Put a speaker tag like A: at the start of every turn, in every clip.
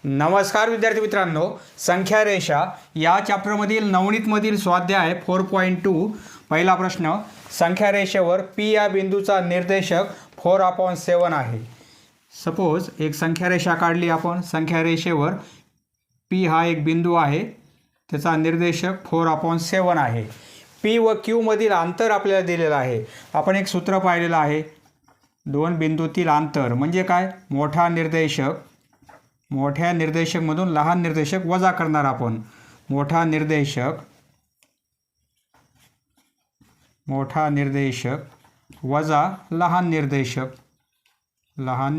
A: नमस्कार विद्यार्थी मित्रांनो, संख्या रेषा या चॅप्टरमधील नवनीतमधील स्वाध्याय 4.2 पहिला प्रश्न. संख्या रेषेवर P या बिंदूचा निर्देशक 4/7 आहे. सपोज एक संख्या रेषा काढली आपण. संख्या रेषेवर P हा एक बिंदू आहे, त्याचा निर्देशक 4/7 आहे. P व Q मधील अंतर आपल्याला दिलेलं आहे. आपण एक सूत्र पाहिलेलं आहे, दोन बिंदूतील अंतर म्हणजे काय, मोठा निर्देशकमधून लहान निर्देशक वजा करणार आपण. मोठा निर्देशक वजा लहान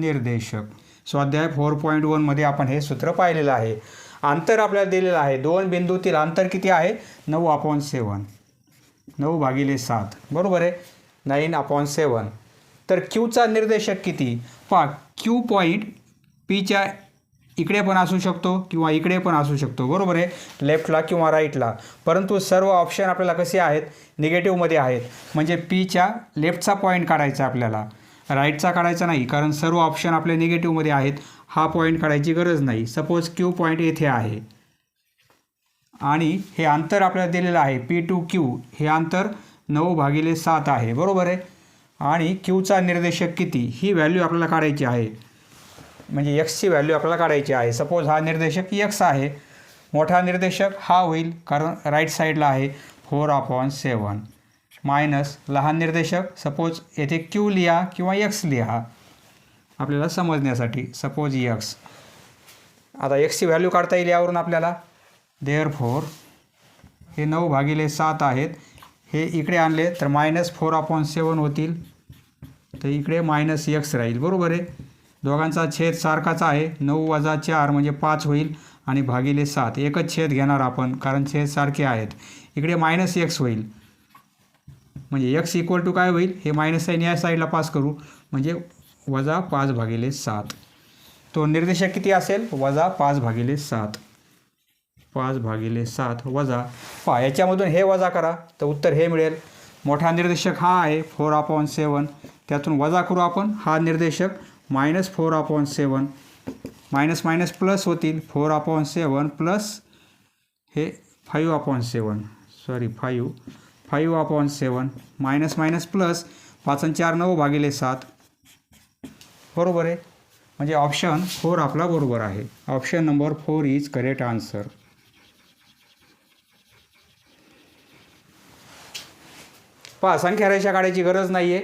A: निर्देशक. स्वाध्याय 4.1 मध्ये आपण हे सूत्र पाहिलेलं आहे. अंतर आपल्याला दिलेलं आहे, दोन बिंदूतील अंतर किती आहे, 9/7, 9/7 बरोबर आहे, 9/7. तर Qचा निर्देशक किती पहा. Q पॉईंट Pच्या इकडे पण असू शकतो किंवा इकडे पण असू शकतो, बरोबर आहे, लेफ्टला किंवा राईटला. परंतु सर्व ऑप्शन आपल्याला कसे आहेत, निगेटिव्हमध्ये आहेत. म्हणजे Pच्या लेफ्टचा पॉईंट काढायचा आपल्याला, राईटचा काढायचा नाही, कारण सर्व ऑप्शन आपले निगेटिव्हमध्ये आहेत. हा पॉईंट काढायची गरज नाही. सपोज Q पॉईंट येथे आहे आणि हे अंतर आपल्याला दिलेलं आहे P to Q, हे अंतर 9/7 आहे, बरोबर आहे. आणि Qचा निर्देशक किती, ही व्हॅल्यू आपल्याला काढायची आहे, म्हणजे Xची व्हॅल्यू आपल्याला काढायची आहे. सपोज हा निर्देशक X आहे, मोठा निर्देशक हा होईल कारण राईट साईडला आहे 4/7, मायनस लहान निर्देशक सपोज येथे Q लिहा किंवा X लिहा आपल्याला समजण्यासाठी. सपोज X, आता Xची व्हॅल्यू काढता येईल यावरून आपल्याला. देअरफॉर हे 9/7 आहेत, हे इकडे आणले तर -4/7 होतील, तर इकडे -X राहील, बरोबर आहे. दोघांचा छेद सारखाच आहे, 9 - 4 म्हणजे 5 होईल आणि /7 एकच छेद घेणार आपण कारण छेद सारखे आहेत. इकडे -X होईल, म्हणजे X इक्वल टू काय होईल, हे मायनस साईन या साईडला पास करू म्हणजे -5/7. तो निर्देशक किती असेल, -5/7, 5/7 वजा पहा, याच्यामधून हे वजा करा तर उत्तर हे मिळेल. मोठा निर्देशक हा आहे 4/7, त्यातून वजा करू आपण हा निर्देशक -4/7, मायनस मायनस प्लस होतील, 4/7 प्लस हे 5/7, 5/7 मायनस मायनस प्लस, 5 आणि 4 9/7 बरोबर आहे. म्हणजे ऑप्शन 4 आपला बरोबर आहे. Option number 4 is correct answer. पहा, संख्या रेषा काढायची गरज नाही आहे,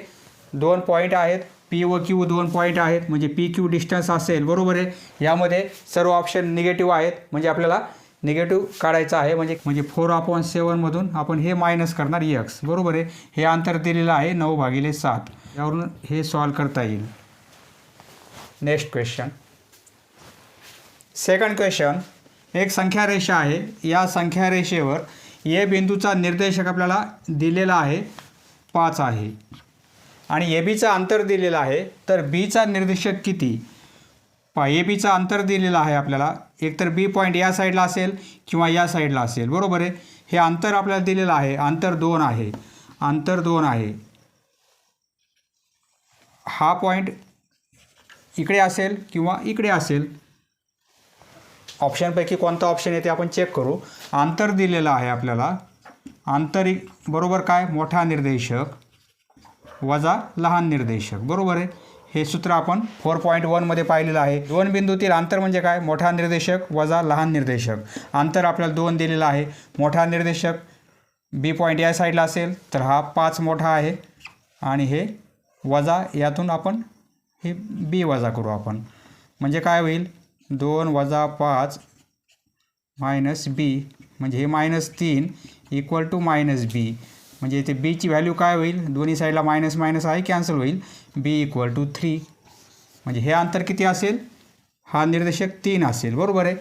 A: दोन पॉईंट आहेत, P व Q दोन पॉईंट आहेत, म्हणजे PQ डिस्टन्स असेल, बरोबर आहे. यामध्ये सर्व ऑप्शन निगेटिव्ह आहेत, म्हणजे आपल्याला निगेटिव्ह काढायचं आहे. म्हणजे 4/7 मधून आपण हे मायनस करणार X, बरोबर आहे. हे अंतर दिलेलं आहे 9/7, यावरून हे सॉल्व करता येईल. Next question. Second question. एक संख्या रेषा आहे, या संख्या रेषेवर A बिंदूचा निर्देशक आपल्याला दिलेला आहे 5 आहे आणि ABचा अंतर दिलेला आहे. तर Bचा निर्देशक किती पहा. ABचा अंतर दिलेला आहे आपल्याला, एकतर B पॉईंट या साईडला असेल किंवा या साईडला असेल, बरोबर आहे. हे अंतर आपल्याला दिलेलं आहे, अंतर 2 आहे. हा पॉईंट इकडे असेल किंवा इकडे असेल, ऑप्शनपैकी कोणता ऑप्शन येते आपण चेक करू. अंतर दिलेलं आहे आपल्याला, अंतर बरोबर काय, मोठा निर्देशक वजा लहान निर्देशक, बरोबर आहे. हे सूत्र आपण 4.1 मध्ये पाहिलेलं आहे. दोन बिंदूतील अंतर म्हणजे काय, मोठा निर्देशक वजा लहान निर्देशक. अंतर आपल्याला 2 दिलेलं आहे. मोठा निर्देशक B पॉईंट या साईडला असेल तर हा 5 मोठा आहे आणि हे वजा, यातून आपण हे B वजा करू आपण, म्हणजे काय होईल, 2 - 5 मायनस B, म्हणजे हे -3 इक्वल टू -B. म्हणजे इथे Bची व्हॅल्यू काय होईल, दोन्ही साईडला मायनस मायनस आहे, कॅन्सल होईल, B इक्वल टू 3. म्हणजे हे अंतर किती असेल, हा निर्देशक 3 असेल, बरोबर आहे.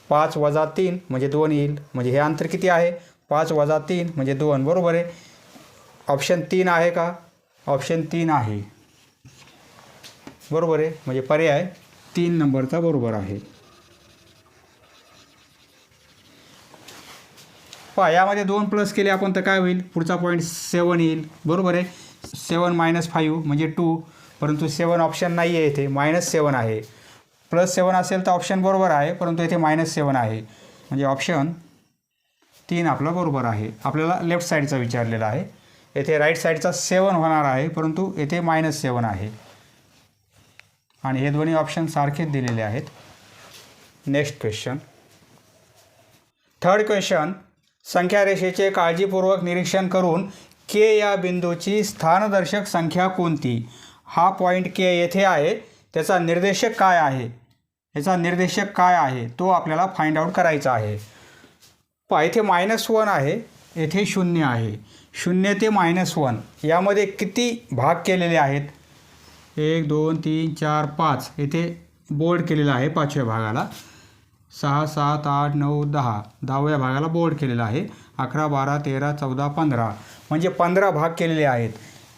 A: 5 - 3 म्हणजे 2 येईल, म्हणजे हे अंतर किती आहे, 5 - 3 म्हणजे 2, बरोबर आहे. ऑप्शन 3 आहे का, ऑप्शन 3 आहे, बरोबर आहे. म्हणजे पर्याय 3 नंबरचा बरोबर आहे. पहा, यामध्ये 2 प्लस केले आपण तर काय होईल, पुढचा पॉईंट 7 येईल, बरोबर आहे. 7 - 5 म्हणजे 2, परंतु 7 ऑप्शन नाही आहे, इथे -7 आहे. +7 असेल तर ऑप्शन बरोबर आहे, परंतु येथे -7 आहे, म्हणजे ऑप्शन 3 आपला बरोबर आहे. आपल्याला लेफ्ट साईडचा विचारलेला आहे. येथे राईट साईडचा 7 होणार आहे, परंतु येथे -7 आहे आणि हे दोन्ही ऑप्शन सारखेच दिलेले आहेत. Next question. Third question. संख्या रेषेचे काळजीपूर्वक निरीक्षण करून के या बिंदूची स्थानदर्शक संख्या कोणती? हा पॉईंट के येथे आहे, त्याचा निर्देशक काय आहे? याचा निर्देशक काय आहे तो आपल्याला फाइंड आउट करायचा आहे. पहा इथे -1 आहे, येथे 0 आहे. 0 ते -1 यामध्ये किती भाग केलेले आहेत? 1 2 3 4 5 येथे बोल्ड केलेला आहे 5व्या भागाला. 6 7 8 9 10 10व्या भागाला बोल्ड केलेला आहे. 11 12 13 14 15 म्हणजे 15 भाग केलेले आहेत.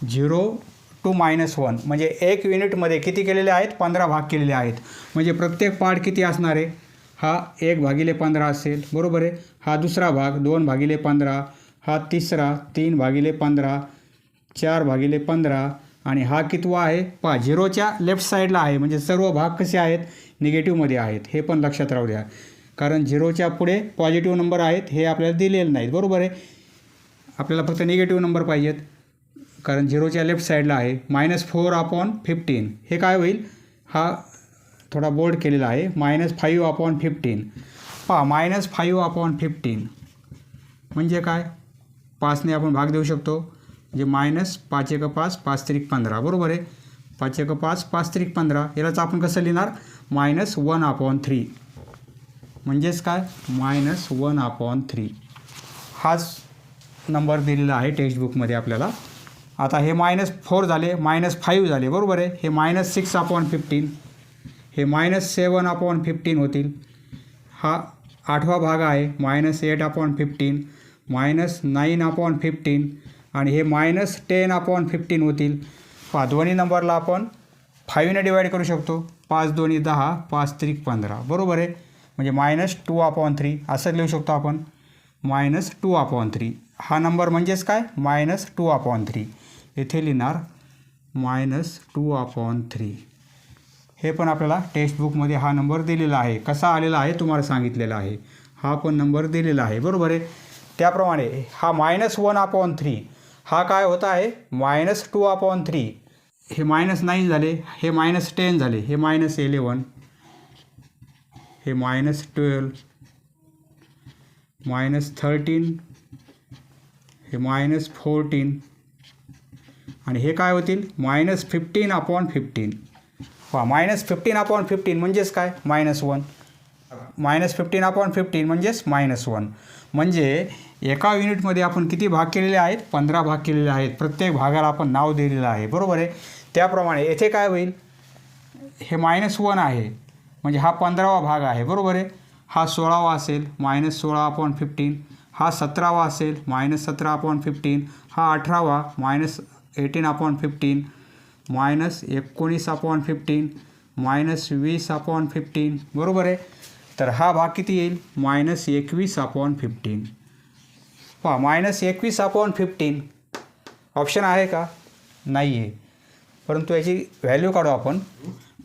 A: 0 to -1 म्हणजे 1 युनिटमध्ये किती केलेले आहेत? 15 भाग केलेले आहेत. म्हणजे प्रत्येक पार्ट किती असणार आहे? हा 1/15 असेल, बरोबर आहे. हा दुसरा भाग 2/15, हा तिसरा 3/15, 4/15 आणि हा कितवा आहे? पहा 0च्या लेफ्ट साईडला आहे, म्हणजे सर्व भाग कसे आहेत? निगेटिव्हमध्ये आहेत. हे पण लक्षात राहू द्या, कारण 0च्या पुढे पॉझिटिव्ह नंबर आहेत हे आपल्याला दिलेले नाहीत, बरोबर आहे. आपल्याला फक्त निगेटिव्ह नंबर पाहिजेत, कारण 0च्या लेफ्ट साईडला आहे. -4/15 हे काय होईल? हा थोडा बोल्ड केलेला आहे. -5/15 पहा, -5/15 म्हणजे काय? 5ने आपण भाग देऊ शकतो, म्हणजे -5 × 5 5 × 15, बरोबर आहे. 5 × 5 5 × 15 यालाच आपण कसं लिहिणार? -1/3 म्हणजेच काय? -1/3 हाच नंबर दिलेला आहे टेक्स्टबुकमध्ये आपल्याला. आता हे -4 झाले, -5 झाले, बरोबर आहे. हे -6/15, हे -7/15 होतील. हा 8वा भाग आहे, -8/15, -9/15 आणि हे -10/15 होतील. पहा दोन्ही नंबरला आपण 5ने डिवाईड करू शकतो. 5 2 10, 5 3 15, बरोबर आहे. म्हणजे -2/3 असं लिहू शकतो आपण. -2/3 हा नंबर म्हणजेच काय? -2/3 येथे लिहिणार -2/3. हे पण आपल्याला टेक्स्टबुकमध्ये हा नंबर दिलेला आहे. कसा आलेला आहे तुम्हाला सांगितलेला आहे. हा पण नंबर दिलेला आहे, बरोबर आहे. त्याप्रमाणे हा -1/3 हा काय होत आहे? -2/3. हे -9 झाले, हे -10 झाले, हे -11, हे -12, -13, हे -14 आणि हे काय होतील? -15/15. पहा -15/15 म्हणजेच काय? -1. -15/15 म्हणजेच -1. म्हणजे एका युनिटमध्ये आपण किती भाग केलेले आहेत? 15 भाग केलेले आहेत. प्रत्येक भागाला आपण नाव दिलेलं आहे, बरोबर आहे. त्याप्रमाणे येथे काय होईल? हे -1 आहे, म्हणजे हा 15वा भाग आहे, बरोबर आहे. हा 16वा असेल, -16/15. हा 17वा असेल, -17/15. हा 18वा, -18/15, -19/15, -20/15, बरोबर आहे. तर हा भाग किती येईल? -21/15. पहा -21/15 ऑप्शन आहे का? नाही आहे, परंतु याची व्हॅल्यू काढू आपण.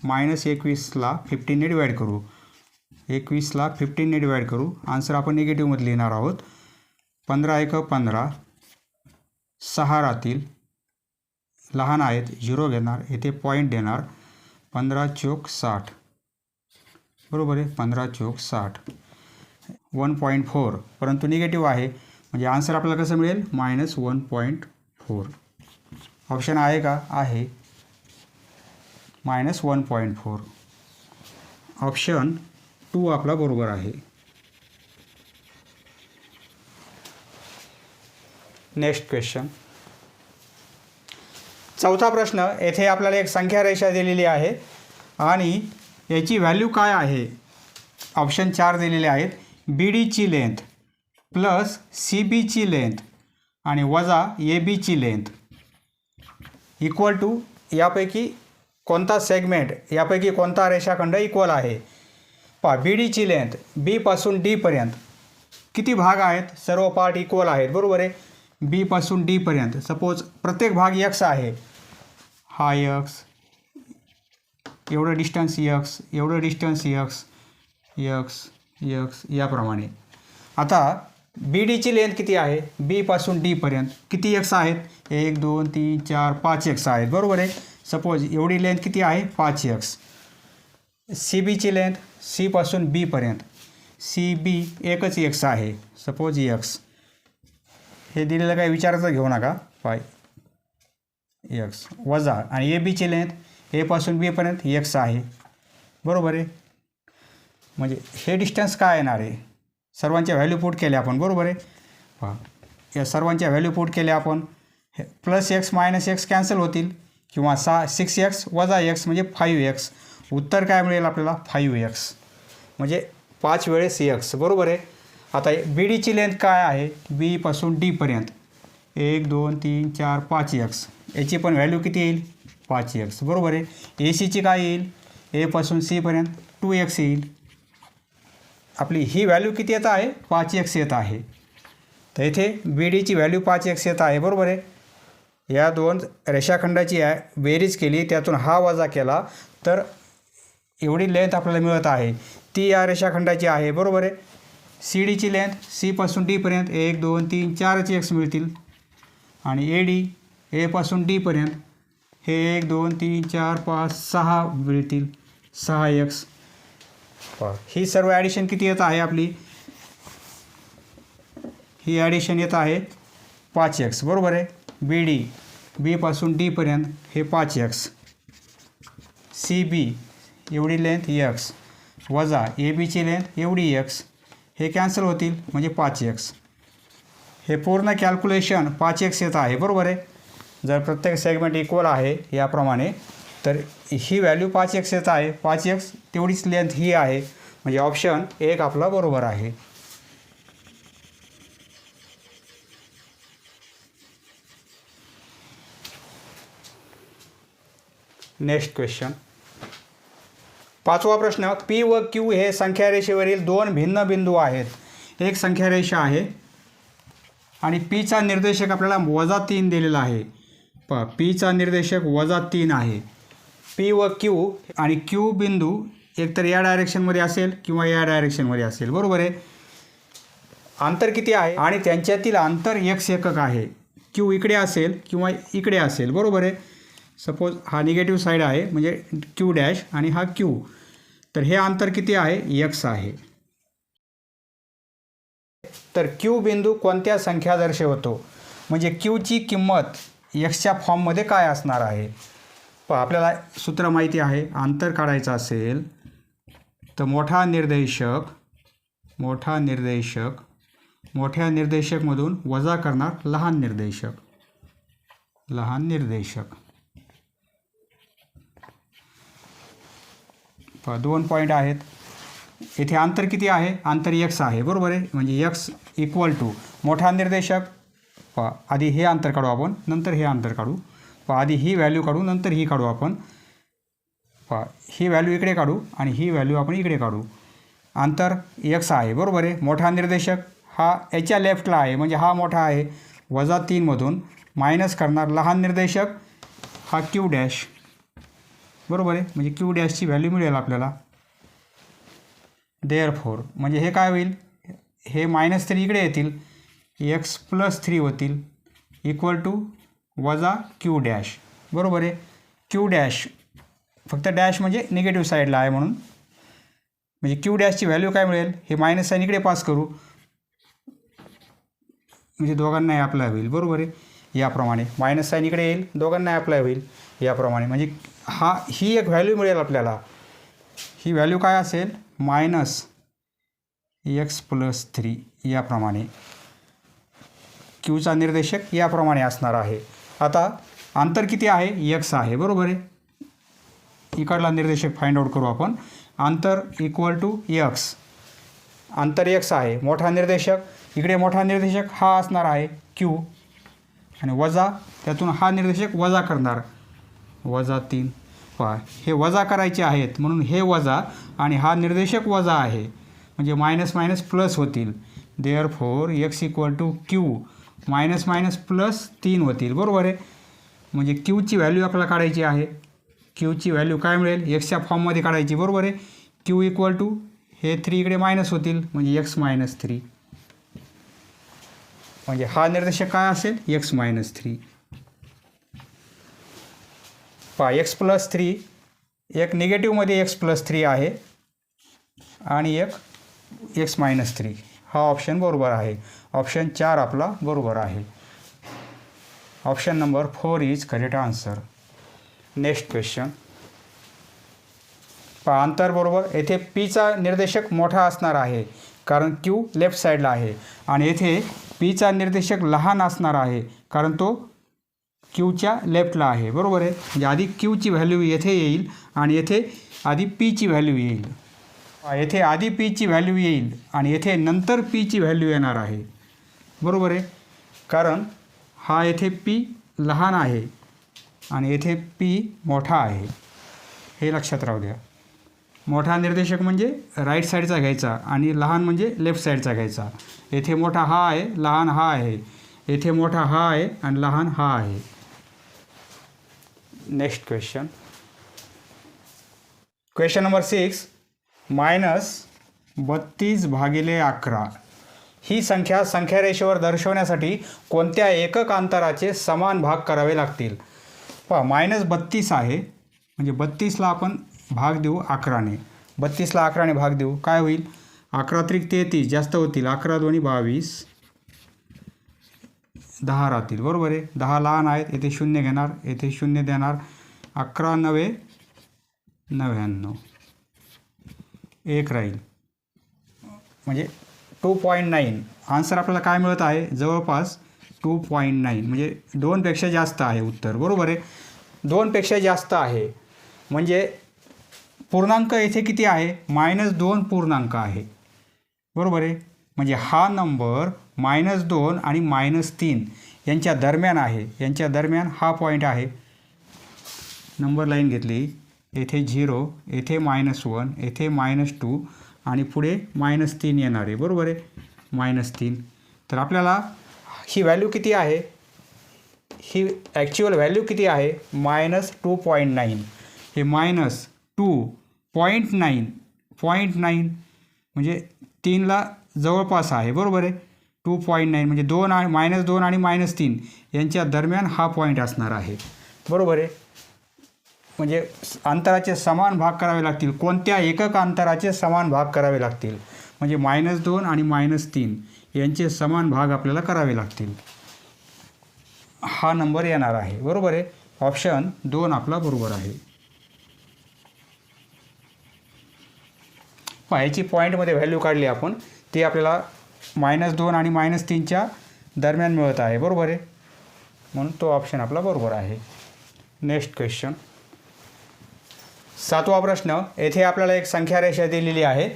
A: -21ला 15ने डिवाईड करू, 21ला 15ने डिवाईड करू. आन्सर आपण निगेटिव्हमध्ये लिहिणार आहोत. 15 1 15, 6 राहतील, लहान आहेत, 0 घेणार, येथे पॉईंट देणार. 15 चौक 60, बरोबर आहे. 15 चौक 60, 1.4, परंतु निगेटिव्ह आहे, म्हणजे आन्सर आपल्याला कसं मिळेल? -1.4. ऑप्शन आहे का? आहे, -1.4. ऑप्शन 2 आपला बरोबर आहे. Next question. चौथा प्रश्न. येथे आपल्याला एक संख्या रेषा दिलेली आहे आणि याची व्हॅल्यू काय आहे? ऑप्शन 4 दिलेले आहेत. BDची लेंथ प्लस CBची लेंथ आणि वजा ABची लेंथ इक्वल टू यापैकी कोणता सेगमेंट, यापैकी कोणता रेषाखंड इक्वल आहे? पहा BDची लेंथ B पासून D पर्यंत किती भाग आहेत? सर्व पार्ट इक्वल आहेत, बरोबर आहे. B पासून D पर्यंत सपोज प्रत्येक भाग x आहे, हा x, एवढं डिस्टन्स यक्स, एवढं डिस्टन्स यक्स, यक्स यक्स याप्रमाणे. आता बी डीची लेंथ किती आहे? बी पासून डीपर्यंत किती एक्स आहेत? 1 2 3 4 5 एक्स आहेत, बरोबर आहे. सपोज एवढी लेंथ किती आहे? 5 एक्स. सी बीची लेंथ सी पासून बीपर्यंत, सी बी एकच एक्स आहे, सपोज एक्स. हे दिलेलं काही विचारायचं घेऊ नका, 5 एक्स वजा, आणि ए बीची लेंथ ए पासून बीपर्यंत एक्स आहे, बरोबर आहे. म्हणजे हे डिस्टन्स काय येणार आहे? सर्वांच्या व्हॅल्यू पुट केल्या आपण, बरोबर आहे. पहा, या सर्वांच्या व्हॅल्यू पुट केल्या आपण. Plus x minus x cancel होतील, किंवा 6 एक्स वजा एक्स म्हणजे 5 एक्स. उत्तर काय मिळेल आपल्याला? 5 एक्स, म्हणजे 5 वेळेस एक्स, बरोबर आहे. आता बी डीची लेंथ काय आहे? बी पासून डीपर्यंत 1 2 3 4 5 एक्स. याची पण व्हॅल्यू किती येईल? 5 एक्स, बरोबर आहे. ए सीची काय येईल? ए पासून सीपर्यंत 2 एक्स येईल. आपली ही व्हॅल्यू किती येत आहे? 5 एक्स येत आहे. तर इथे बी डीची व्हॅल्यू 5 एक्स येत आहे, बरोबर आहे. या दोन रेषाखंडाची बेरीज केली, त्यातून हा वजा केला, तर एवढी लेंथ आपल्याला मिळत आहे, ती या रेषाखंडाची आहे, बरोबर आहे. सी डीची लेंथ सी पासून डीपर्यंत 1 2 3 4 एक्स मिळतील, आणि ए डी ए पासून डीपर्यंत हे 1 2 3 4 5 6 मिळतील, 6 एक्स. ही सर्व ॲडिशन किती येत आहे आपली? ही ॲडिशन येत आहे 5 एक्स, बरोबर आहे. बी डी बी पासून डीपर्यंत हे 5 एक्स, सी बी एवढी लेंथ एक्स वजा ए बीची लेंथ एवढी एक्स, हे कॅन्सल होतील म्हणजे 5 एक्स. हे पूर्ण कॅल्क्युलेशन 5 एक्स येत आहे, बरोबर आहे. जर प्रत्येक सेगमेंट इक्वल आहे याप्रमाणे, तर ही व्हॅल्यू 5 एक्स येत आहे. 5 एक्स तेवढीच लेंथ ही आहे, म्हणजे ऑप्शन 1 आपला बरोबर आहे. नेक्स्ट क्वेश्चन, 5वा प्रश्न. पी व क्यू हे संख्यारेषेवरील दोन भिन्न बिंदू आहेत. एक संख्यारेषा आहे आणि पीचा निर्देशक आपल्याला -3 दिलेला आहे. पहा, पीचा निर्देशक -3 आहे. पी व क्यू, आणि क्यू बिंदू एकतर या डायरेक्शनमध्ये असेल किंवा या डायरेक्शनमध्ये असेल, बरोबर आहे. अंतर किती आहे? आणि त्यांच्यातील अंतर x एकक आहे. क्यू इकडे असेल किंवा इकडे असेल, बरोबर आहे. सपोज हा निगेटिव्ह साईड आहे, म्हणजे क्यू डॅश, आणि हा क्यू, तर हे अंतर किती आहे? x आहे. तर क्यू बिंदू कोणत्या संख्या दर्शवतो? म्हणजे क्यूची किंमत एक्सच्या फॉर्ममध्ये काय असणार आहे? पहा, आपल्याला सूत्र माहिती आहे. अंतर काढायचं असेल तर मोठ्या निर्देशकमधून वजा करणार लहान निर्देशक. पहा, 2 पॉईंट आहेत. येथे अंतर किती आहे? अंतर x आहे, बरोबर आहे. म्हणजे x इक्वल टू मोठा निर्देशक. पहा, आधी हे अंतर काढू आपण, नंतर हे अंतर काढू. पहा, आधी ही व्हॅल्यू काढू, नंतर ही काढू आपण. पहा, ही व्हॅल्यू इकडे काढू आणि ही व्हॅल्यू आपण इकडे काढू. अंतर x आहे, बरोबर आहे. मोठा निर्देशक हा याच्या लेफ्टला आहे, म्हणजे हा मोठा आहे. -3मधून मायनस करणार लहान निर्देशक, हा क्यू डॅश, बरोबर आहे. म्हणजे क्यू डॅशची व्हॅल्यू मिळेल आपल्याला. देअरफॉर म्हणजे हे काय होईल? हे -3 इकडे येतील, x + 3 होतील, इक्वल टू वजा क्यू डॅश, बरोबर आहे. क्यू डॅश फक्त डॅश म्हणजे निगेटिव्ह साईडला आहे म्हणून, म्हणजे क्यू डॅशची व्हॅल्यू काय मिळेल? हे मायनस साईन इकडे पास करू, म्हणजे दोघांनाही अप्लाय होईल, बरोबर आहे. याप्रमाणे मायनस साईन इकडे येईल, दोघांनाही अप्लाय होईल याप्रमाणे. म्हणजे ही एक व्हॅल्यू मिळेल आपल्याला. ही व्हॅल्यू काय असेल? -x + 3 याप्रमाणे. क्यूचा निर्देशक याप्रमाणे असणार आहे. आता अंतर किती आहे? x आहे, बरोबर आहे. इकडला निर्देशक फाइंड आउट करू आपण. अंतर इक्वल टू x, अंतर x आहे. मोठा निर्देशक, इकडे मोठा निर्देशक हा असणार आहे q, आणि वजा त्यातून हा निर्देशक वजा करणार -3. पहा, हे वजा करायचे आहेत म्हणून हे वजा, आणि हा निर्देशक वजा आहे, म्हणजे मायनस मायनस प्लस होतील. Therefore x equal to Q, -- +3 होतील, बरोबर आहे. म्हणजे क्यूची व्हॅल्यू आपल्याला काढायची आहे. क्यूची व्हॅल्यू काय मिळेल, एक्सच्या फॉर्ममध्ये काढायची, बरोबर आहे. क्यू इक्वल टू हे 3 इकडे मायनस होतील म्हणजे एक्स मायनस 3, म्हणजे हा निर्देशक काय असेल, एक्स मायनस 3. पहा एक्स प्लस 3, एक निगेटिव्हमध्ये एक्स प्लस 3 आहे आणि एक एक्स मायनस 3. हा ऑप्शन बरोबर आहे. ऑप्शन 4 आपला बरोबर आहे. Option number 4 is correct answer. Next question पहा, अंतर बरोबर. येथे पीचा निर्देशक मोठा असणार आहे कारण क्यू लेफ्ट साईडला आहे आणि येथे पीचा निर्देशक लहान असणार आहे कारण तो क्यूच्या लेफ्टला आहे, बरोबर आहे. म्हणजे आधी क्यूची व्हॅल्यू येथे येईल आणि येथे आधी पीची व्हॅल्यू येईल. येथे आधी पीची व्हॅल्यू येईल आणि येथे नंतर पीची व्हॅल्यू येणार आहे, बरोबर आहे. कारण हा येथे पी लहान आहे आणि येथे पी मोठा आहे, हे लक्षात राहू द्या. मोठा निर्देशक म्हणजे राईट साईडचा घ्यायचा आणि लहान म्हणजे लेफ्ट साईडचा घ्यायचा. येथे मोठा हा आहे, लहान हा आहे. येथे मोठा हा आहे आणि लहान हा आहे. नेक्स्ट क्वेश्चन, क्वेश्चन नंबर 6, -32/11 ही संख्या रेषेवर दर्शवण्यासाठी कोणत्या एकक अंतराचे समान भाग करावे लागतील. पहा -32 आहे म्हणजे 32ला आपण भाग देऊ 11ने. 32ला 11ने भाग देऊ, काय होईल, 11 त्रिक 33 जास्त होतील, 11 दोन्ही 22, 10 राहतील, बरोबर आहे. 10 लहान आहेत, येथे 0 घेणार, येथे 0 देणार, 11 9 99, 1 राहील म्हणजे 2.9. आन्सर आपल्याला काय मिळत आहे, जवळपास 2.9 म्हणजे 2पेक्षा जास्त आहे उत्तर, बरोबर आहे. 2पेक्षा जास्त आहे म्हणजे पूर्णांक येथे किती आहे, -2 पूर्णांक आहे, बरोबर आहे. म्हणजे हा नंबर -2 आणि -3 यांच्या दरम्यान आहे. यांच्या दरम्यान हा पॉईंट आहे. नंबर लाईन घेतली, येथे 0, येथे -1, येथे -2 आणि पुढे -3 येणार आहे, बरोबर आहे. -3. तर आपल्याला ही व्हॅल्यू किती आहे, ही ॲक्च्युअल व्हॅल्यू किती आहे, -2.9. हे -2.9 म्हणजे 3ला जवळपास आहे, बरोबर आहे. 2.9 म्हणजे 2 आणि -2 आणि -3 यांच्या दरम्यान हा पॉईंट असणार आहे, बरोबर आहे. म्हणजे अंतराचे समान भाग करावे लागतील. कोणत्या एकक अंतराचे समान भाग करावे लागतील, म्हणजे -2 आणि -3 यांचे समान भाग आपल्याला करावे लागतील. हा नंबर येणार आहे, बरोबर आहे. ऑप्शन 2 आपला बरोबर आहे. ह्याची पॉईंटमध्ये व्हॅल्यू काढली आपण, ती आपल्याला -2 आणि -3च्या दरम्यान मिळत आहे, बरोबर आहे. म्हणून तो ऑप्शन आपला बरोबर आहे. नेक्स्ट क्वेश्चन, 7वा प्रश्न. येथे आपल्याला एक संख्या रेषा दिलेली आहे.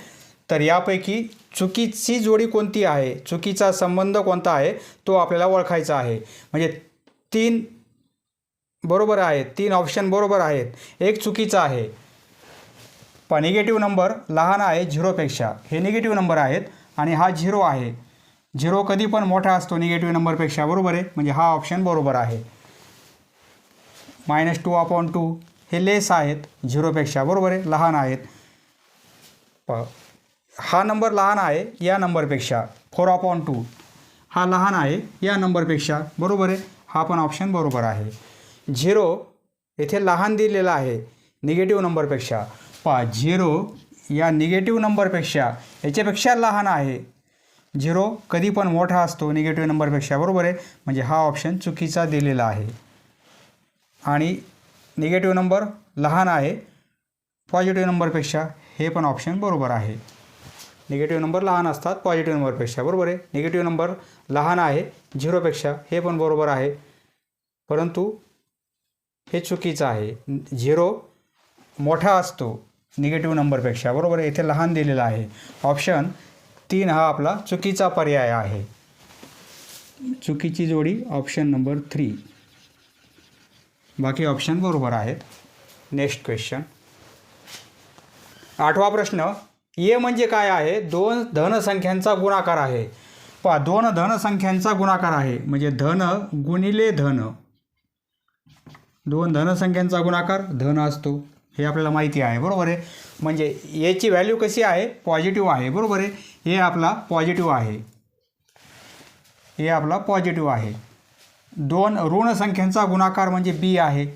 A: तर यापैकी चुकीची जोडी कोणती आहे, चुकीचा संबंध कोणता आहे तो आपल्याला ओळखायचा आहे. म्हणजे 3 बरोबर आहेत, 3 ऑप्शन बरोबर आहेत, एक चुकीचा आहे. पण निगेटिव्ह नंबर लहान आहे 0पेक्षा, हे निगेटिव्ह नंबर आहेत आणि हा 0 आहे. 0 कधी पण मोठा असतो निगेटिव्ह नंबरपेक्षा, बरोबर आहे. म्हणजे हा ऑप्शन बरोबर आहे. -2/2 हे लेस आहेत 0पेक्षा, बरोबर आहे, लहान आहेत. हा नंबर लहान आहे या नंबरपेक्षा, 4/2 हा लहान आहे या नंबरपेक्षा, बरोबर आहे. हा पण ऑप्शन बरोबर आहे. 0 येथे लहान दिलेला आहे निगेटिव्ह नंबरपेक्षा. 0 या निगेटिव्ह नंबरपेक्षा याच्यापेक्षा लहान आहे. 0 कधी पण मोठा असतो निगेटिव्ह नंबरपेक्षा, बरोबर आहे. म्हणजे हा ऑप्शन चुकीचा दिलेला आहे. आणि निगेटिव्ह नंबर लहान आहे पॉझिटिव्ह नंबरपेक्षा, हे पण ऑप्शन बरोबर आहे. निगेटिव्ह नंबर लहान असतात पॉझिटिव्ह नंबरपेक्षा, बरोबर आहे. निगेटिव्ह नंबर लहान आहे 0पेक्षा, हे पण बरोबर आहे. परंतु हे चुकीचं आहे. 0 मोठा असतो निगेटिव्ह नंबरपेक्षा, बरोबर आहे. इथे लहान दिलेला आहे. ऑप्शन 3 हा आपला चुकीचा पर्याय आहे. चुकीची जोडी ऑप्शन नंबर 3. बाकी ऑप्शन बरोबर आहेत. नेक्स्ट क्वेश्चन, 8वा प्रश्न. ए म्हणजे काय आहे, 2 धनसंख्यांचा गुणाकार आहे. 2 धनसंख्यांचा गुणाकार आहे म्हणजे धन गुणिले धन, दोन धनसंख्यांचा गुणाकार धन असतो, हे आपल्याला माहिती आहे, बरोबर आहे. म्हणजे याची व्हॅल्यू कशी आहे, पॉझिटिव्ह आहे, बरोबर आहे. हे आपला पॉझिटिव्ह आहे, हे आपला पॉझिटिव्ह आहे. दोन ऋण संख्यांचा गुणाकार म्हणजे बी आहे.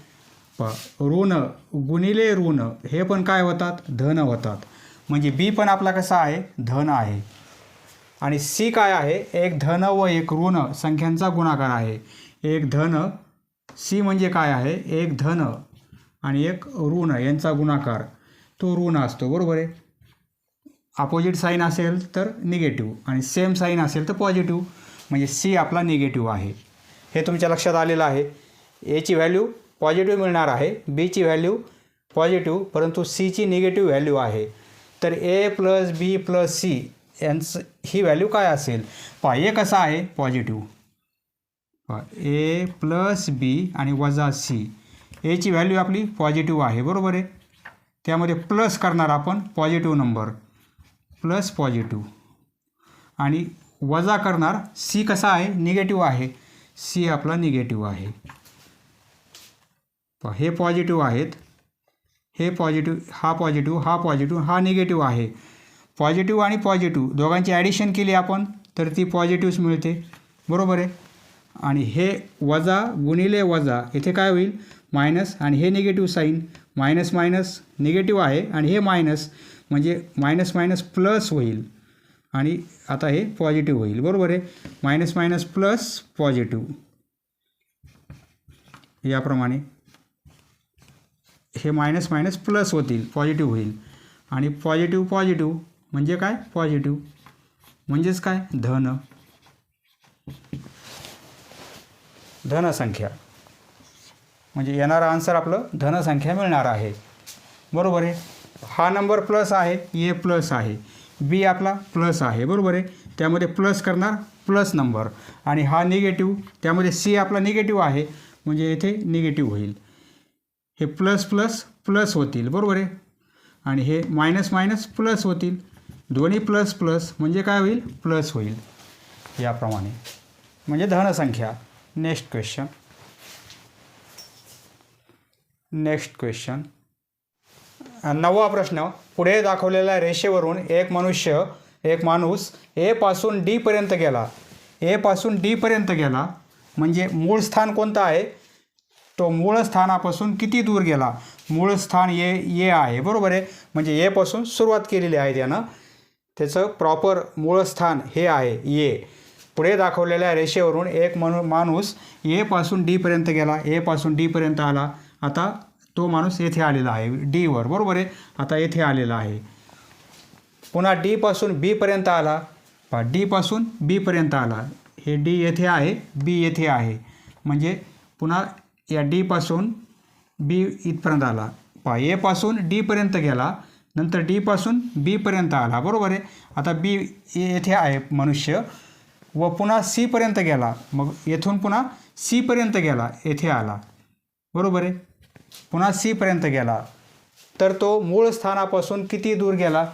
A: ऋण गुणिले ऋण हे पण काय होतात, धन होतात. म्हणजे बी पण आपला कसा आहे, धन आहे. आणि सी काय आहे, एक धन व एक ऋण संख्यांचा गुणाकार आहे. एक धन, सी म्हणजे काय आहे, एक धन आणि एक ऋण यांचा गुणाकार तो ऋण असतो, बरोबर आहे. अपोजिट साईन असेल तर निगेटिव्ह आणि सेम साईन असेल तर पॉझिटिव्ह. म्हणजे सी आपला निगेटिव्ह आहे. हे तुमच्या लक्षात आलेलं आहे. एची व्हॅल्यू पॉझिटिव्ह मिळणार आहे, बीची व्हॅल्यू पॉझिटिव्ह, परंतु सीची निगेटिव्ह व्हॅल्यू आहे. तर ए प्लस बी प्लस सी यांचं ही व्हॅल्यू काय असेल, पहा. ए कसा आहे, पॉझिटिव्ह. ए प्लस बी आणि वजा सी, एची व्हॅल्यू आपली पॉझिटिव्ह आहे, बरोबर आहे. त्यामध्ये प्लस करणार आपण पॉझिटिव्ह नंबर, प्लस पॉझिटिव्ह, आणि वजा करणार सी कसा आहे, निगेटिव्ह आहे. सी आपला निगेटिव्ह आहे. हे पॉझिटिव्ह आहेत, हे पॉझिटिव्ह, हा पॉझिटिव्ह, हा पॉझिटिव्ह, हा निगेटिव्ह आहे. पॉझिटिव्ह आणि पॉझिटिव्ह दोघांची ॲडिशन केली आपण तर ती पॉझिटिव्हच मिळते, बरोबर आहे. आणि हे वजा गुणिले वजा इथे काय होईल, मायनस, आणि हे negative sign, minus minus negative आहे आणि हे मायनस, म्हणजे मायनस मायनस प्लस होईल आणि आता हे पॉझिटिव्ह होईल, बरोबर आहे. मायनस मायनस प्लस पॉझिटिव्ह, याप्रमाणे हे मायनस मायनस प्लस होतील, पॉझिटिव्ह होईल. आणि पॉझिटिव्ह पॉझिटिव्ह म्हणजे काय, पॉझिटिव्ह म्हणजेच काय, धन, धनसंख्या. म्हणजे येणारा आन्सर आपलं धनसंख्या मिळणार आहे, बरोबर आहे. हा नंबर प्लस आहे, ए प्लस आहे, बी आपला प्लस आहे, बरोबर आहे. त्यामध्ये प्लस करणार प्लस नंबर, आणि हा निगेटिव्ह, त्यामध्ये सी आपला निगेटिव्ह आहे म्हणजे येथे निगेटिव्ह होईल. हे प्लस प्लस प्लस होतील, बरोबर आहे. आणि हे मायनस मायनस प्लस होतील, दोन्ही प्लस प्लस म्हणजे काय होईल, प्लस होईल, याप्रमाणे. म्हणजे धनसंख्या. Next question. नेक्स्ट क्वेश्चन, 9वा प्रश्न. पुढे दाखवलेल्या रेषेवरून एक माणूस ए पासून डी पर्यंत गेला. ए पासून डी पर्यंत गेला म्हणजे मूळ स्थान कोणतं आहे, तो मूळ स्थानापासून किती दूर गेला. मूळ स्थान ए आहे, बरोबर आहे. म्हणजे ए पासून सुरुवात केलेली आहे त्यानं, त्याचं प्रॉपर मूळ स्थान हे आहे ए. पुढे दाखवलेल्या रेषेवरून एक माणूस ए पासून डी पर्यंत गेला, ए पासून डी पर्यंत आला. आता तो माणूस येथे आलेला आहे डीवर, बरोबर आहे. आता येथे आलेला आहे. पुन्हा डी पासून बी पर्यंत आला, डी पासून बी पर्यंत आला. हे डी येथे आहे, बी येथे आहे. म्हणजे पुन्हा या डी पासून बी इथपर्यंत आला. ए पासून डी पर्यंत गेला, नंतर डी पासून बी पर्यंत आला, बरोबर आहे. आता बी येथे आहे मनुष्य, व पुन्हा सी पर्यंत गेला. मग येथून पुन्हा सी पर्यंत गेला, येथे आला, बरोबर आहे. पुन्हा सी पर्यंत गेला, तर तो मूळ स्थानापासून किती दूर गेला.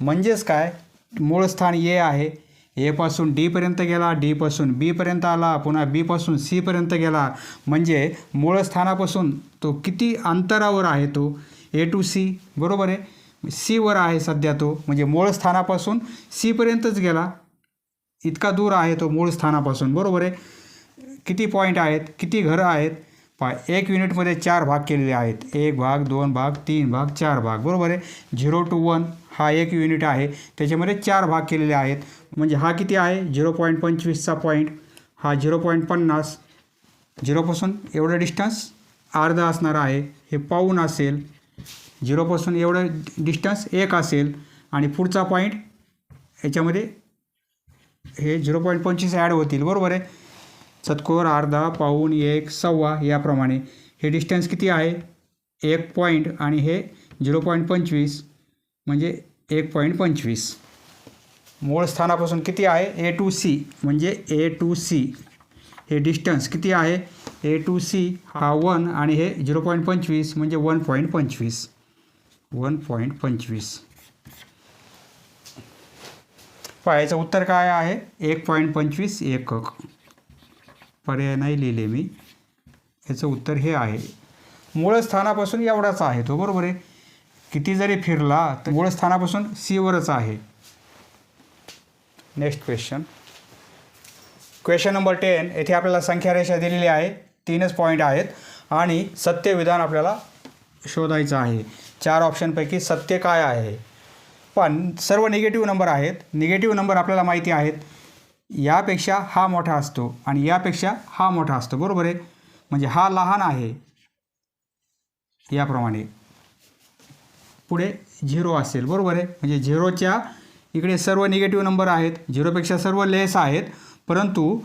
A: म्हणजेच काय, मूळ स्थान ए आहे, ए पासून डी पर्यंत गेला, डी पासून बी पर्यंत आला, पुन्हा बी पासून सी पर्यंत गेला. म्हणजे मूळ स्थानापासून तो किती अंतरावर आहे, तो ए टू सी, बरोबर आहे. सीवर आहे सध्या तो, म्हणजे मूळ स्थानापासून सी पर्यंतच गेला, इतका दूर आहे तो मूळ स्थानापासून, बरोबर आहे. किती पॉईंट आहेत, किती घरं आहेत, एक युनिटमध्ये 4 भाग केलेले आहेत. 1 भाग, 2 भाग, 3 भाग, 4 भाग, बरोबर आहे. 0 to 1 हा एक युनिट आहे, त्याच्यामध्ये 4 भाग केलेले आहेत. म्हणजे हा किती आहे, 0.25चा पॉईंट, हा 0.50, 0पासून एवढं डिस्टन्स अर्धा असणार आहे. हे पाऊण असेल, 0पासून एवढं डिस्टन्स 1 असेल, आणि पुढचा पॉईंट याच्यामध्ये हे 0.25 ॲड होतील, बरोबर आहे. चतकोर, अर्धा, पाऊण, 1, सव्वा, याप्रमाणे हे डिस्टन्स किती आहे, 1 पॉईंट, आणि हे 0.25 म्हणजे 1.25. मूळ स्थानापासून किती आहे, ए टू सी, म्हणजे ए टू सी हे डिस्टन्स किती आहे, ए टू सी हा 1 आणि हे 0.25 म्हणजे 1.25. 1.25. याचं उत्तर काय आहे, 1.25 एकक. पर्याय नाही लिहिले मी, याचं उत्तर हे आहे. मूळ स्थानापासून एवढाच आहे तो, बरोबर आहे. किती जरी फिरला तर मूळ स्थानापासून सीवरच आहे. Next question. Question number 10. येथे आपल्याला संख्या रेषा दिलेली आहे, 3च पॉईंट आहेत आणि सत्य विधान आपल्याला शोधायचं आहे. 4 ऑप्शनपैकी सत्य काय आहे. पण सर्व निगेटिव्ह नंबर आहेत. निगेटिव्ह नंबर आपल्याला माहिती आहेत, यापेक्षा हा मोठा असतो आणि यापेक्षा हा मोठा असतो, बरोबर आहे. म्हणजे हा लहान आहे याप्रमाणे, पुढे 0 असेल, बरोबर आहे. म्हणजे 0च्या इकडे सर्व निगेटिव्ह नंबर आहेत, 0पेक्षा सर्व लेस आहेत, परंतु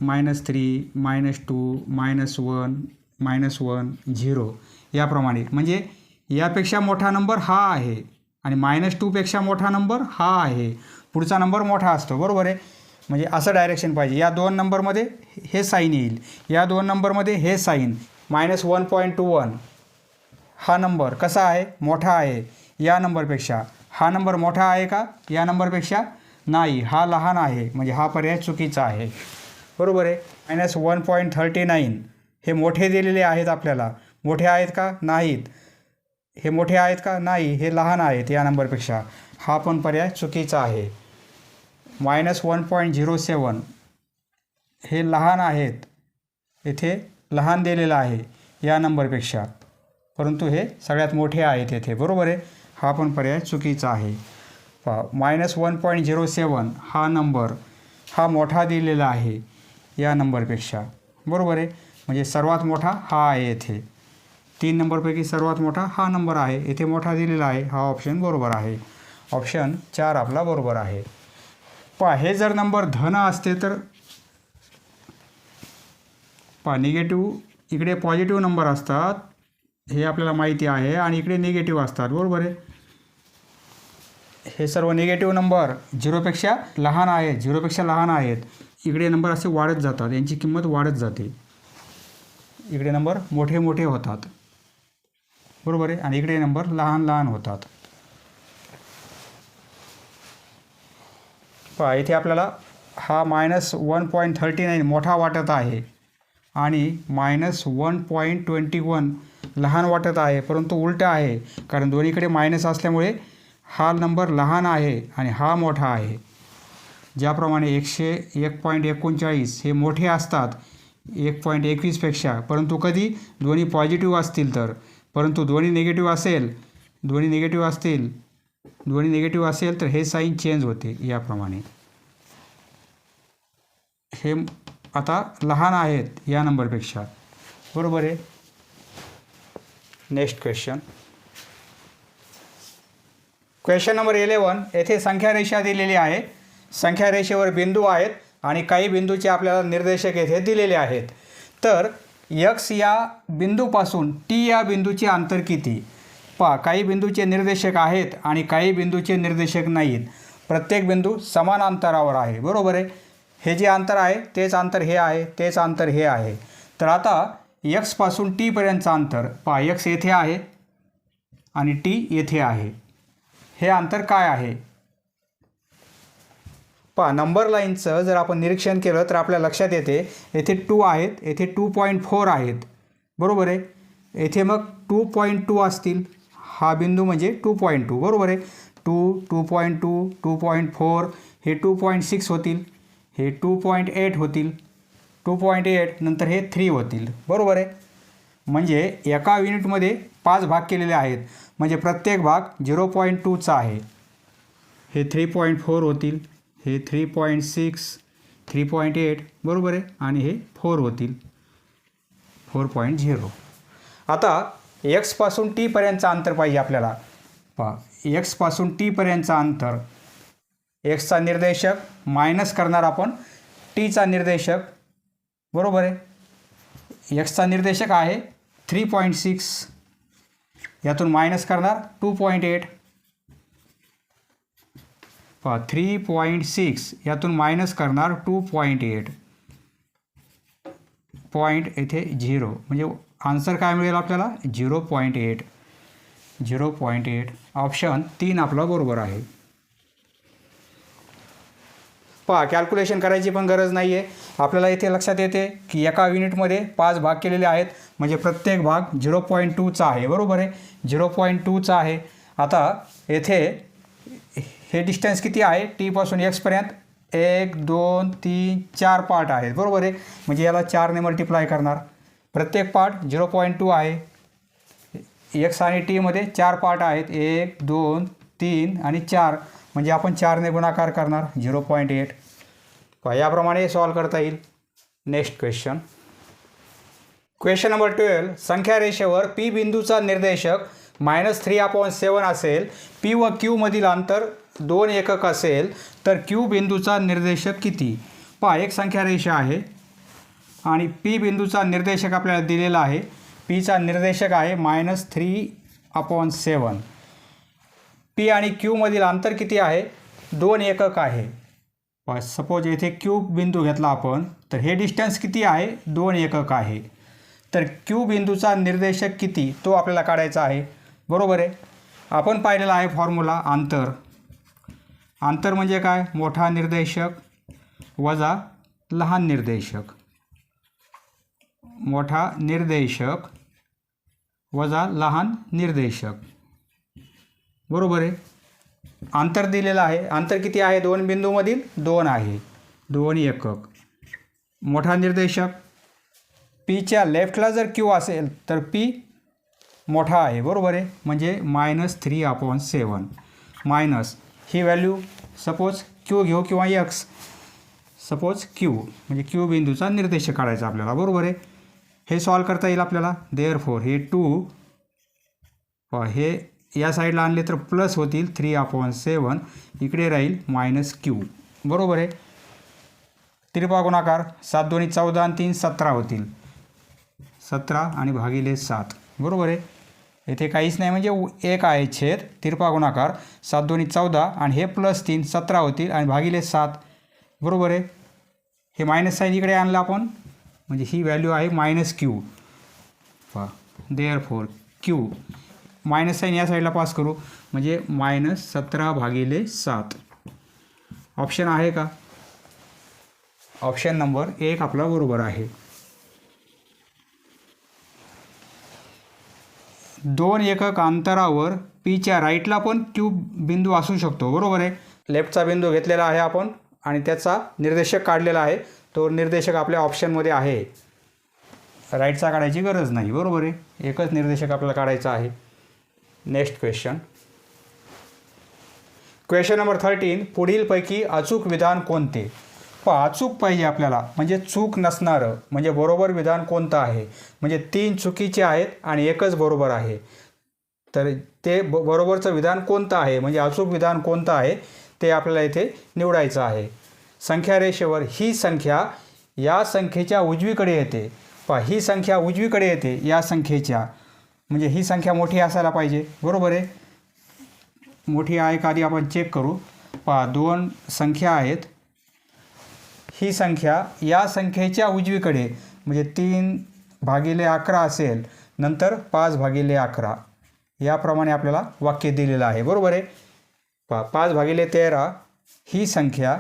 A: -3, -2, -1, -1, 0 याप्रमाणे. म्हणजे यापेक्षा मोठा नंबर हा आहे आणि -2पेक्षा मोठा नंबर हा आहे, पुढचा नंबर मोठा असतो, बरोबर आहे. म्हणजे असं डायरेक्शन पाहिजे. या 2 नंबरमध्ये हे साईन येईल, या 2 नंबरमध्ये हे साईन. -1.21 हा नंबर कसा आहे, मोठा आहे या नंबरपेक्षा. हा नंबर मोठा आहे का या नंबरपेक्षा, नाही, हा लहान आहे. म्हणजे हा पर्याय चुकीचा आहे, बरोबर आहे. -1.39 हे मोठे दिलेले आहेत आपल्याला, मोठे आहेत का, नाहीत. हे मोठे आहेत का, नाही, हे लहान आहेत या नंबरपेक्षा. हा पण पर्याय चुकीचा आहे. -1.07 हे लहान आहेत, येथे लहान दिलेलं आहे या नंबरपेक्षा, परंतु हे सगळ्यात मोठे आहेत येथे, बरोबर आहे. हा पण पर्याय चुकीचा आहे. -1.07 हा नंबर हा मोठा दिलेला आहे या नंबरपेक्षा, बरोबर आहे. म्हणजे सर्वात मोठा हा आहे येथे. 3 नंबरपैकी सर्वात मोठा हा नंबर आहे, येथे मोठा दिलेला आहे. हा ऑप्शन बरोबर आहे. ऑप्शन 4 आपला बरोबर आहे. हे जर नंबर धन असते तर निगेटिव्ह इकडे पॉझिटिव्ह नंबर असतात, हे आपल्याला माहिती आहे, आणि इकडे निगेटिव्ह असतात, बरोबर आहे. हे सर्व निगेटिव्ह नंबर 0पेक्षा लहान आहेत, 0पेक्षा लहान आहेत. इकडे नंबर असे वाढत जातात, यांची किंमत वाढत जाते. इकडे नंबर मोठे मोठे होतात, बरोबर आहे, आणि इकडे नंबर लहान लहान होतात. इथे आपल्याला हा -1.39 मोठा वाटत आहे आणि -1.21 लहान वाटत आहे, परंतु उलटा आहे, कारण दोन्हीकडे मायनस असल्यामुळे हा नंबर लहान आहे आणि हा मोठा आहे. ज्याप्रमाणे 101.39 हे मोठे असतात 1.21पेक्षा, परंतु कधी दोन्ही पॉझिटिव्ह असतील तर. परंतु दोन्ही निगेटिव्ह असेल तर हे साईन चेंज होते याप्रमाणे. हे आता लहान आहेत या नंबरपेक्षा, बरोबर आहे. Next question. Question number 11. येथे संख्या रेषा दिलेली आहे. संख्या रेषेवर बिंदू आहेत आणि काही बिंदूचे आपल्याला निर्देशक येथे दिलेले आहेत. तर x या बिंदूपासून t या बिंदूचे अंतर किती. काही बिंदूचे निर्देशक आहेत आणि काही बिंदूचे निर्देशक नाहीत. प्रत्येक बिंदू समान अंतरावर आहे, बरोबर आहे. हे जे अंतर आहे तेच अंतर हे आहे, तेच अंतर हे आहे. तर आता x पासून t पर्यंतचं अंतर x येथे आहे आणि t येथे आहे. हे अंतर काय आहे. नंबर लाईनचं जर आपण निरीक्षण केलं तर आपल्या लक्षात येते, येथे 2 आहेत, येथे 2.4 आहेत, बरोबर आहे. येथे मग 2.2 असतील. हा बिंदू म्हणजे 2.2, बरोबर आहे. 2, 2.2, 2.4 हे 2.6 होतील, हे 2.8 होतील, 2.8 नंतर हे 3 होतील, बरोबर आहे. म्हणजे एका युनिटमध्ये 5 भाग केलेले आहेत, म्हणजे प्रत्येक भाग 0.2चा आहे. हे 3.4 होतील, हे 3.6, 3.8, बरोबर आहे, आणि हे 4 होतील, 4.0. आता x पासून t पर्यंतचं अंतर पाहिजे आपल्याला. x पासून t पर्यंतचं अंतर, xचा निर्देशक मायनस करणार आपण tचा निर्देशक, बरोबर आहे. xचा निर्देशक आहे 3.6, यातून मायनस करणार 2.8. 3.6 यातून मायनस करणार 2.8, पॉईंट येथे 0, म्हणजे आन्सर काय मिळेल आपल्याला 0.8. 0.8 ऑप्शन 3 आपला बरोबर आहे. पहा कॅल्क्युलेशन करायची पण गरज नाही आहे. आपल्याला इथे लक्षात येते की एका युनिटमध्ये 5 भाग केलेले आहेत, म्हणजे प्रत्येक भाग 0.2चा आहे. बरोबर आहे, 0.2चा आहे. आता येथे हे डिस्टन्स किती आहे टीपासून एक्सपर्यंत 1 2 3 4 पार्ट आहेत. बरोबर आहे, म्हणजे याला 4ने मल्टिप्लाय करणार. प्रत्येक पार्ट 0.2 आहे. एक्स आणि टीमध्ये 4 पार्ट आहेत, 1 2 3 आणि 4, म्हणजे आपण 4ने गुणाकार करणार 0.8. याप्रमाणे सॉल्व करता येईल. Next question. Question number 12. संख्या रेषेवर पी बिंदूचा निर्देशक -3/7 असेल, पी व क्यू मधील अंतर 2 एकक असेल, तर क्यू बिंदूचा निर्देशक किती? पहा एक संख्या रेषा आहे आणि पी बिंदूचा निर्देशक आपल्याला दिलेला आहे. पीचा निर्देशक आहे -3/7. पी आणि क्यू मधील अंतर किती आहे? 2 एकक आहे. सपोज येथे क्यू बिंदू घेतला आपण, तर हे डिस्टन्स किती आहे? 2 एकक आहे. तर क्यू बिंदूचा निर्देशक किती तो आपल्याला काढायचा आहे. बरोबर आहे, आपण पाहिलेला आहे फॉर्म्युला अंतर. अंतर म्हणजे काय? मोठा निर्देशक वजा लहान निर्देशक. मोठा निर्देशक वजा लहान निर्देशक. बरोबर आहे. अंतर दिलेलं आहे. अंतर किती आहे? 2 बिंदूमधील 2 आहे, 2 एकक. मोठा निर्देशक पीच्या लेफ्टला जर क्यू असेल तर पी मोठा आहे. बरोबर आहे, म्हणजे -3/7 मायनस ही व्हॅल्यू सपोज क्यू घेऊ किंवा एक्स. सपोज क्यू म्हणजे क्यू बिंदूचा निर्देशक काढायचा आपल्याला. बरोबर आहे, हे सॉल्व करता येईल आपल्याला. देअरफॉर हे 2 हे या साईडला आणले तर प्लस होतील 3/7, इकडे राहील -क्यू. बरोबर आहे. तिरपा गुणाकार 7 2 14 आणि 3 17 होतील. 17 आणि भागिले 7. बरोबर आहे, येथे काहीच नाही म्हणजे 1 आहे छेद. तिरपा गुणाकार 7 2 14 आणि हे +3 17 होतील आणि भागिले 7. बरोबर आहे, हे मायनस साईन इकडे आणलं आपण, म्हणजे ही व्हॅल्यू आहे -Q. Therefore Q minus sign या साईडला पास करू, म्हणजे -17/7. ऑप्शन आहे का? ऑप्शन नंबर 1 आपला बरोबर आहे. 2 एकक अंतरावर पीच्या राईटला पण क्यू बिंदू असू शकतो. बरोबर आहे, लेफ्टचा बिंदू घेतलेला आहे आपण आणि त्याचा निर्देशक काढलेला आहे. तो निर्देशक आपल्या ऑप्शनमध्ये आहे, राईटचा काढायची गरज नाही. बरोबर आहे, एकच निर्देशक आपल्याला काढायचा आहे. Next question. Question number 13. पुढीलपैकी अचूक विधान कोणते? अचूक पाहिजे आपल्याला, म्हणजे चूक नसणारं, म्हणजे बरोबर विधान कोणतं आहे? म्हणजे 3 चुकीचे आहेत आणि एकच बरोबर आहे. तर ते बरोबरचं विधान कोणतं आहे, म्हणजे अचूक विधान कोणतं आहे ते आपल्याला इथे निवडायचं आहे. संख्या रेषेवर ही संख्या या संख्येच्या उजवीकडे येते. ही संख्या उजवीकडे येते या संख्येच्या, म्हणजे ही संख्या मोठी असायला पाहिजे. बरोबर आहे, मोठी आहे का आधी आपण चेक करू. 2 संख्या आहेत. ही संख्या या संख्येच्या उजवीकडे, म्हणजे 3/11 असेल, नंतर 5/11 याप्रमाणे आपल्याला वाक्य दिलेलं आहे. बरोबर आहे. 5/13 ही संख्या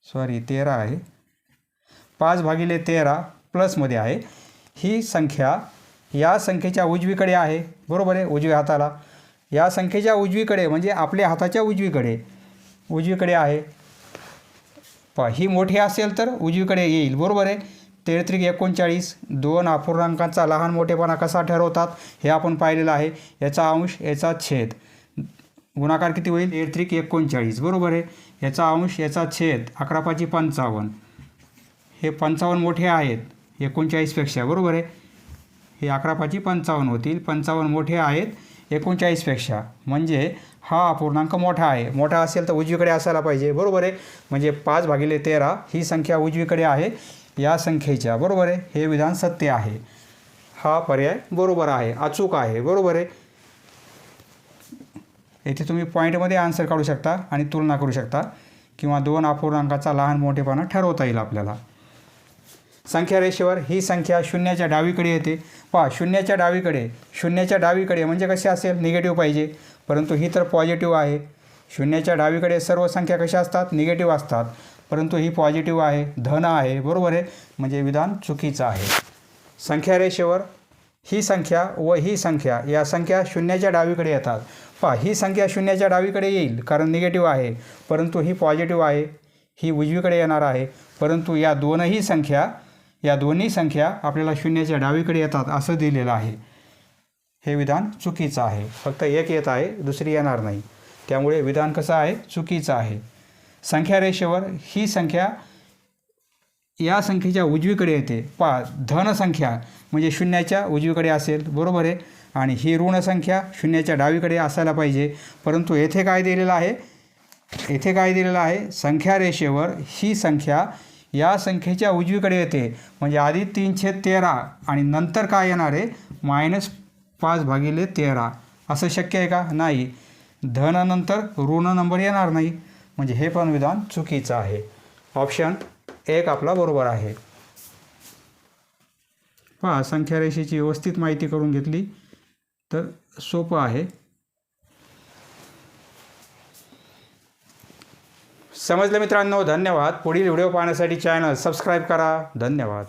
A: 13 आहे. 5/13 प्लसमध्ये आहे. ही संख्या या संख्येच्या उजवीकडे आहे. बरोबर आहे, उजव्या हाताला. या संख्येच्या उजवीकडे म्हणजे आपल्या हाताच्या उजवीकडे आहे. ही मोठी असेल तर उजवीकडे येईल. बरोबर आहे. 3339 2 अपूर्णांकांचा लहान मोठेपणा कसा ठरवतात हे आपण पाहिलेलं आहे. याचा अंश याचा छेद, गुणाकार किती होईल? 3339. बरोबर आहे. याचा अंश याचा छेद 11×5 = 55. हे 55 मोठे आहेत 39पेक्षा. बरोबर आहे, हे 11×5 = 55 होतील. 55 मोठे आहेत 39पेक्षा, म्हणजे हा अपूर्णांक मोठा आहे. मोठा असेल तर उजवीकडे असायला पाहिजे. बरोबर आहे, म्हणजे 5/13 ही संख्या उजवीकडे आहे या संख्येच्या. बरोबर आहे, हे विधान सत्य आहे. हा पर्याय बरोबर आहे, अचूक आहे. बरोबर आहे. येथे तुम्ही पॉईंटमध्ये आन्सर काढू शकता आणि तुलना करू शकता, किंवा 2 अपूर्णांकाचा लहान मोठेपणा ठरवता येईल आपल्याला. संख्या रेषेवर ही संख्या शून्याच्या डावीकडे येते. शून्याच्या डावीकडे म्हणजे कसे असेल? निगेटिव्ह पाहिजे, परंतु ही तर पॉझिटिव्ह आहे. शून्याच्या डावीकडे सर्व संख्या कशा असतात? निगेटिव्ह असतात, परंतु ही पॉझिटिव्ह आहे, धन आहे, बरोबर आहे, म्हणजे विधान चुकीचं आहे. संख्या रेषेवर ही संख्या व ही संख्या या संख्या शून्याच्या डावीकडे येतात. पहा, ही संख्या शून्याच्या डावीकडे येईल कारण निगेटिव्ह आहे, परंतु ही पॉझिटिव्ह आहे, ही उजवीकडे येणार आहे, परंतु या दोन्ही संख्या आपल्याला शून्याच्या डावीकडे येतात असं दिलेलं आहे. हे विधान चुकीचं आहे. फक्त एक येत आहे, दुसरी येणार नाही, त्यामुळे विधान कसं आहे? चुकीचं आहे. संख्या रेषेवर ही संख्या या संख्येच्या उजवीकडे येते. पहा, धनसंख्या म्हणजे शून्याच्या उजवीकडे असेल, बरोबर आहे, आणि ही ऋण संख्या शून्याच्या डावीकडे असायला पाहिजे, परंतु येथे काय दिलेलं आहे? संख्या रेषेवर ही संख्या या संख्येच्या उजवीकडे येते, म्हणजे आधी 3/13 आणि नंतर काय येणार आहे? -5/13. असं शक्य आहे का? नाही. धनानंतर ऋण नंबर येणार नाही, म्हणजे हे पण विधान चुकीचं आहे. ऑप्शन 1 आपला बरोबर आहे. पहा, संख्या रेषेची व्यवस्थित माहिती करून घेतली तर सोपं आहे. समजलं मित्रांनो? धन्यवाद. पुढील व्हिडिओ पाहण्यासाठी चॅनल सबस्क्राईब करा. धन्यवाद.